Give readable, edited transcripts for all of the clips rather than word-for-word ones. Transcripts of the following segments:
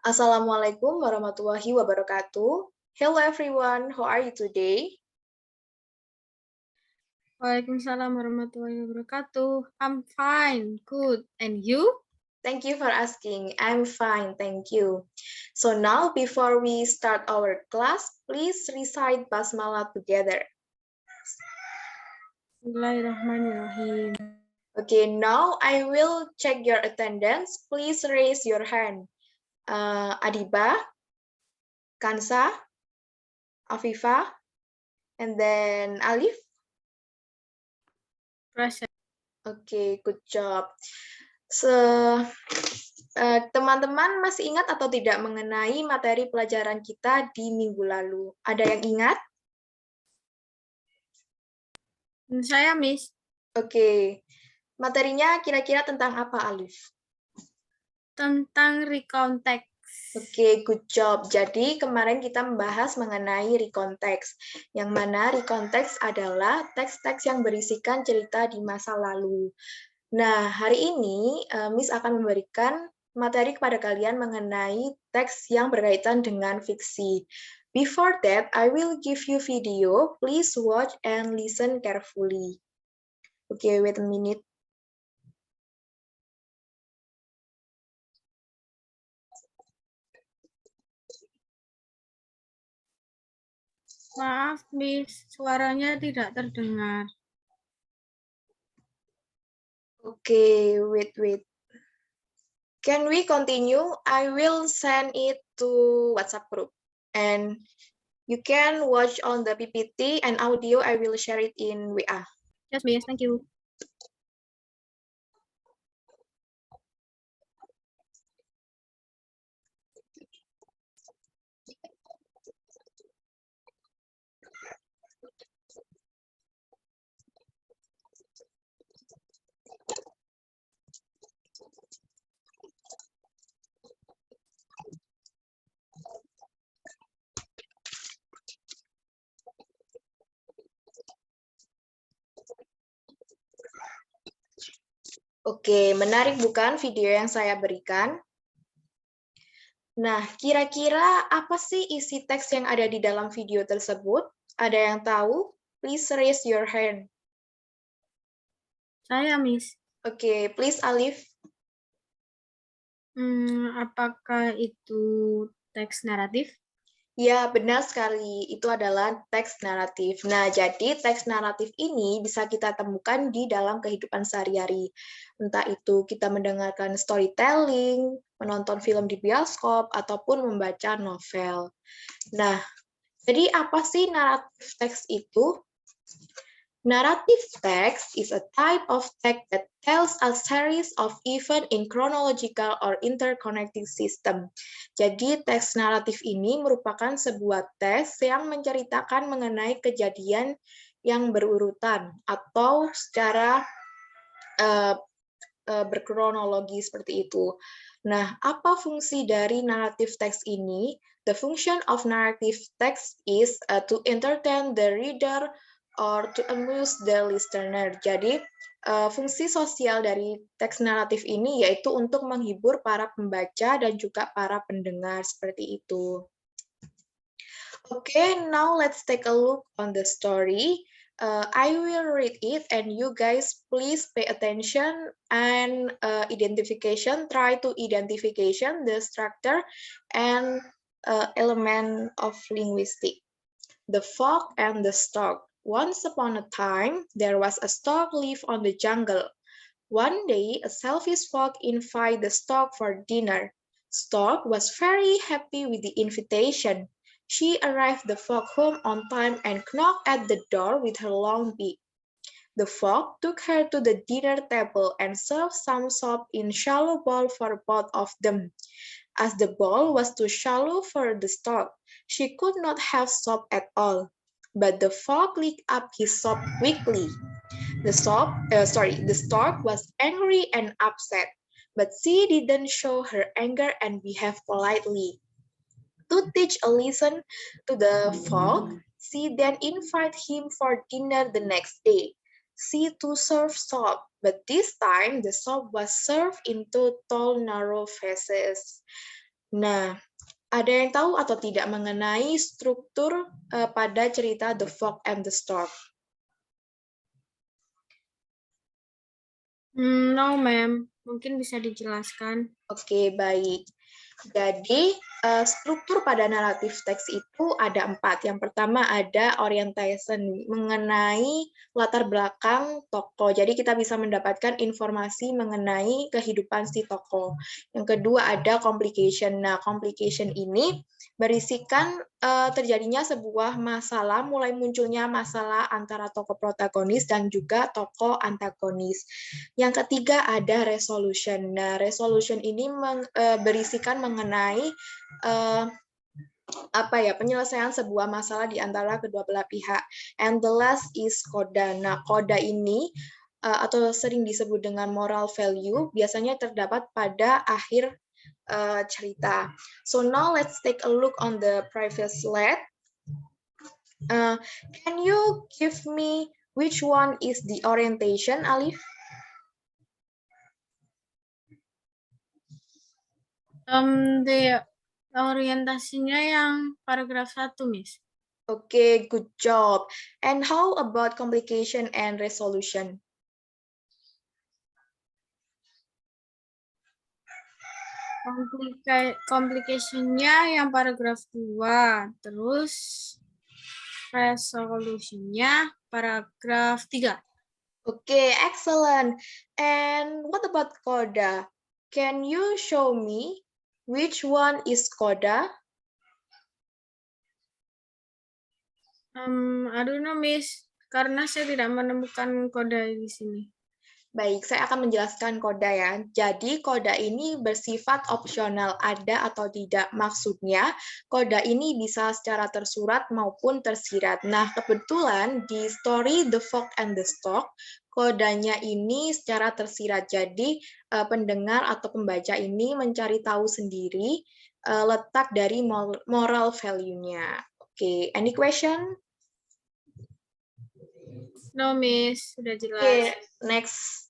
Assalamualaikum warahmatullahi wabarakatuh. Hello everyone, how are you today? Waalaikumsalam warahmatullahi wabarakatuh. I'm fine, good. And you? Thank you for asking. I'm fine, thank you. So now, before we start our class, please recite Basmalah together. Bismillahirrahmanirrahim. Okay, now I will check your attendance. Please raise your hand. Adiba, Kansa, Afifa, and then Alif. Present. Okay, good job. Teman-teman masih ingat atau tidak mengenai materi pelajaran kita di minggu lalu? Ada yang ingat? Saya, Miss. Oke, materinya kira-kira tentang apa, Alif? Tentang recount text. Oke, good job. Jadi kemarin kita membahas mengenai recontext, yang mana recontext adalah teks-teks yang berisikan cerita di masa lalu. Nah, hari ini Miss akan memberikan materi kepada kalian mengenai teks yang berkaitan dengan fiksi. Before that, I will give you video. Please watch and listen carefully. Okay, wait a minute. Maaf, Miss. Suaranya tidak terdengar. Okay, wait. Can we continue? I will send it to WhatsApp group. And you can watch on the PPT and audio. I will share it in WA. Yes, Miss. Thank you. Oke, menarik bukan video yang saya berikan? Nah, kira-kira apa sih isi teks yang ada di dalam video tersebut? Ada yang tahu? Please raise your hand. Saya, Miss. Oke, please Alif. Apakah itu teks naratif? Ya, benar sekali. Itu adalah teks naratif. Nah, jadi teks naratif ini bisa kita temukan di dalam kehidupan sehari-hari. Entah itu kita mendengarkan storytelling, menonton film di bioskop, ataupun membaca novel. Nah, jadi apa sih naratif teks itu? Narrative text is a type of text that tells a series of events in chronological or interconnected system. Jadi teks naratif ini merupakan sebuah teks yang menceritakan mengenai kejadian yang berurutan atau secara berkronologi seperti itu. Nah, apa fungsi dari narrative text ini? The function of narrative text is to entertain the reader or to amuse the listener. Jadi, fungsi sosial dari teks naratif ini yaitu untuk menghibur para pembaca dan juga para pendengar seperti itu. Okay, now let's take a look on the story. I will read it and you guys please pay attention and identification. Try to identification the structure and element of linguistic. The Fox and the Stork. Once upon a time, there was a stork live on the jungle. One day, a selfish fox invited the stork for dinner. Stork was very happy with the invitation. She arrived the fox home on time and knocked at the door with her long beak. The fox took her to the dinner table and served some soup in shallow bowl for both of them. As the bowl was too shallow for the stork, she could not have soup at all. But the fox licked up his soup quickly. The stork was angry and upset, but she didn't show her anger and behave politely. To teach a lesson to the fox, she then invited him for dinner the next day. She too served soup, but this time the soup was served in two tall, narrow vases. Nah, ada yang tahu atau tidak mengenai struktur pada cerita The Fog and the Stork? No, ma'am. Mungkin bisa dijelaskan. Oke, baik. Jadi, struktur pada naratif teks itu ada 4. Yang pertama ada orientation, mengenai latar belakang tokoh. Jadi, kita bisa mendapatkan informasi mengenai kehidupan si tokoh. Yang kedua ada complication. Nah, complication ini berisikan terjadinya sebuah masalah, mulai munculnya masalah antara tokoh protagonis dan juga tokoh antagonis. Yang ketiga ada resolution. Nah, resolution ini berisikan mengenai penyelesaian sebuah masalah di antara kedua belah pihak. And the last is coda. Nah, coda ini atau sering disebut dengan moral value biasanya terdapat pada akhir cerita. So now let's take a look on the previous slide. Can you give me which one is the orientation, Alif? The orientasinya yang paragraf 1, Miss. Okay, good job. And how about complication and resolution? Complication-nya yang paragraf 2, terus resolution-nya paragraf 3. Okay, excellent. And what about coda? Can you show me which one is coda? I don't know, Miss, karena saya tidak menemukan kode di sini. Baik, saya akan menjelaskan koda ya. Jadi koda ini bersifat opsional, ada atau tidak. Maksudnya, koda ini bisa secara tersurat maupun tersirat. Nah, kebetulan di story The Fog and the Stork, kodanya ini secara tersirat. Jadi, pendengar atau pembaca ini mencari tahu sendiri letak dari moral value-nya. Oke, any question? No, Miss, sudah jelas. Okay, next.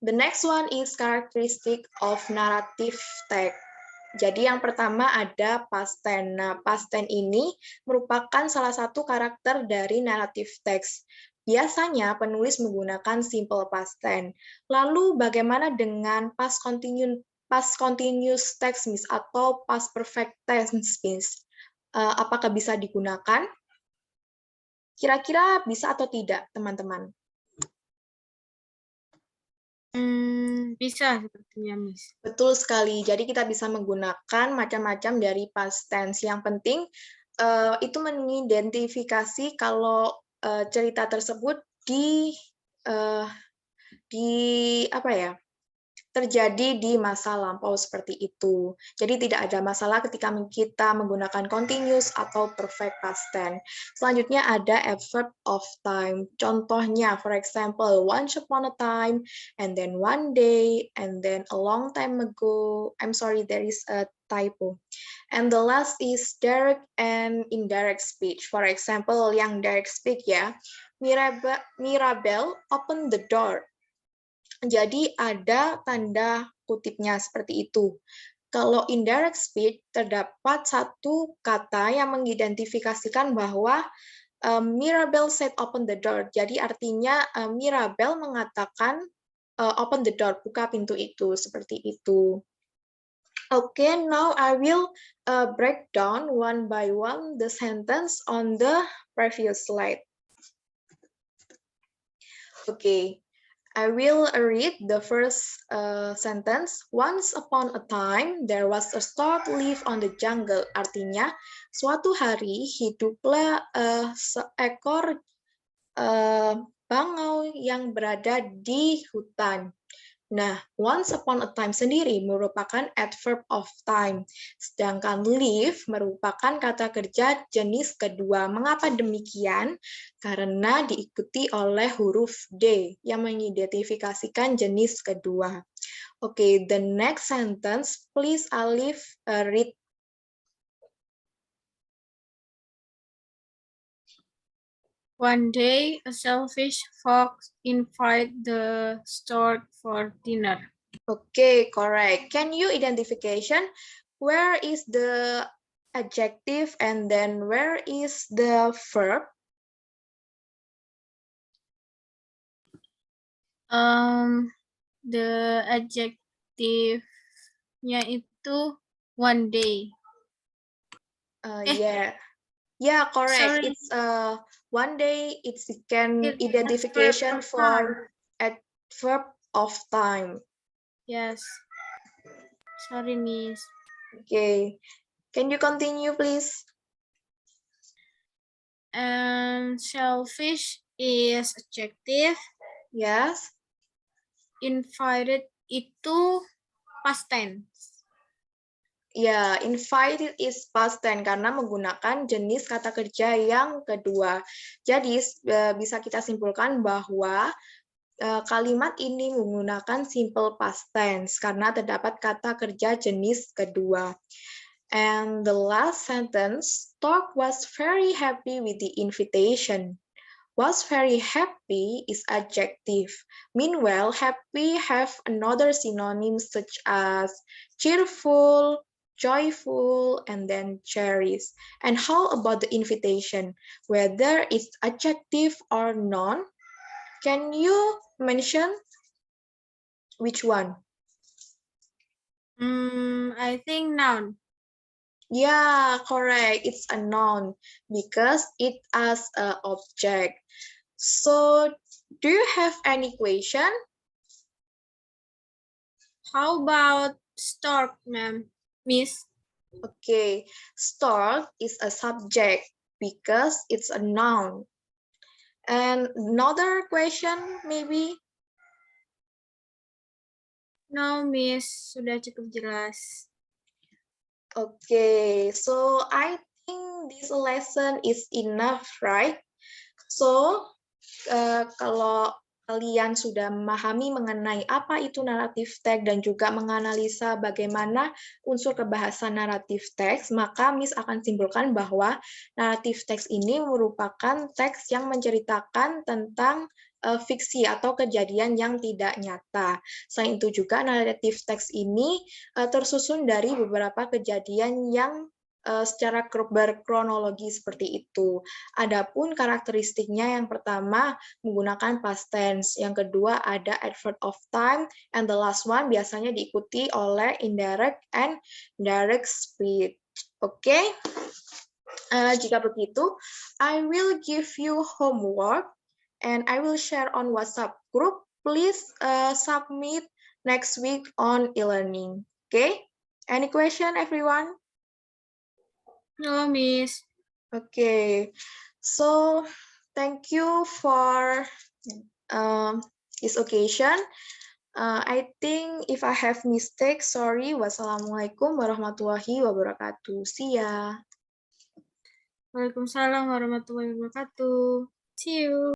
The next one is characteristic of narrative text. Jadi yang pertama ada past tense. Nah, past tense ini merupakan salah satu karakter dari narrative text. Biasanya penulis menggunakan simple past tense. Lalu bagaimana dengan past continuous tense, Miss, atau past perfect tense, Miss? Apakah bisa digunakan? Kira-kira bisa atau tidak, teman-teman? Bisa sepertinya, Miss. Betul sekali. Jadi kita bisa menggunakan macam-macam dari past tense. Yang penting itu mengidentifikasi kalau cerita tersebut terjadi di masa lampau seperti itu. Jadi tidak ada masalah ketika kita menggunakan continuous atau perfect past tense. Selanjutnya ada adverb of time. Contohnya, for example, once upon a time, and then one day, and then a long time ago. I'm sorry, there is a typo. And the last is direct and indirect speech. For example, yang direct speech ya, Mirabel open the door. Jadi ada tanda kutipnya seperti itu. Kalau indirect speech, terdapat satu kata yang mengidentifikasikan bahwa Mirabel said open the door. Jadi artinya Mirabel mengatakan open the door, buka pintu itu, seperti itu. Okay, now I will break down one by one the sentence on the previous slide. Okay. I will read the first sentence. Once upon a time, there was a stork live on the jungle. Artinya, suatu hari hiduplah seekor bangau yang berada di hutan. Nah, once upon a time sendiri merupakan adverb of time, sedangkan live merupakan kata kerja jenis kedua. Mengapa demikian? Karena diikuti oleh huruf D yang mengidentifikasikan jenis kedua. Oke, the next sentence, please Alif read. One day, a selfish fox invited the stork for dinner. Okay, correct. Can you identification where is the adjective and then where is the verb? The adjective-nya itu one day. Yeah. Yeah, correct. Sorry. It's one day it's can It's identification verb of time. for adverb of time. Yes. Sorry, Miss. Okay. Can you continue, please? And selfish is adjective. Yes. Invited itu past tense. Ya, invited is past tense karena menggunakan jenis kata kerja yang kedua. Jadi, bisa kita simpulkan bahwa kalimat ini menggunakan simple past tense karena terdapat kata kerja jenis kedua. And the last sentence, Stork was very happy with the invitation. Was very happy is adjective. Meanwhile, happy have another synonym such as cheerful, joyful, and then cherished. And how about the invitation? Whether it's adjective or noun? Can you mention which one? I think noun. Yeah, correct. It's a noun because it has an object. So, do you have any question? How about stork, ma'am? Miss? Okay, stork is a subject because it's a noun. And another question maybe? No, Miss. Sudah cukup jelas. Okay, so I think this lesson is enough, right? So, kalau kalian sudah memahami mengenai apa itu naratif teks dan juga menganalisa bagaimana unsur kebahasan naratif teks, maka Miss akan simpulkan bahwa naratif teks ini merupakan teks yang menceritakan tentang fiksi atau kejadian yang tidak nyata. Selain itu juga naratif teks ini tersusun dari beberapa kejadian yang secara berkronologi seperti itu. Adapun karakteristiknya yang pertama menggunakan past tense, yang kedua ada adverb of time, and the last one biasanya diikuti oleh indirect and direct speech. Oke, jika begitu, I will give you homework and I will share on WhatsApp group. Please submit next week on e-learning. Okay, any question, everyone? No, Miss. Okay, so thank you for this occasion. I think if I have mistakes, sorry. Wassalamualaikum warahmatullahi wabarakatuh. See ya. Waalaikumsalam warahmatullahi wabarakatuh. See you.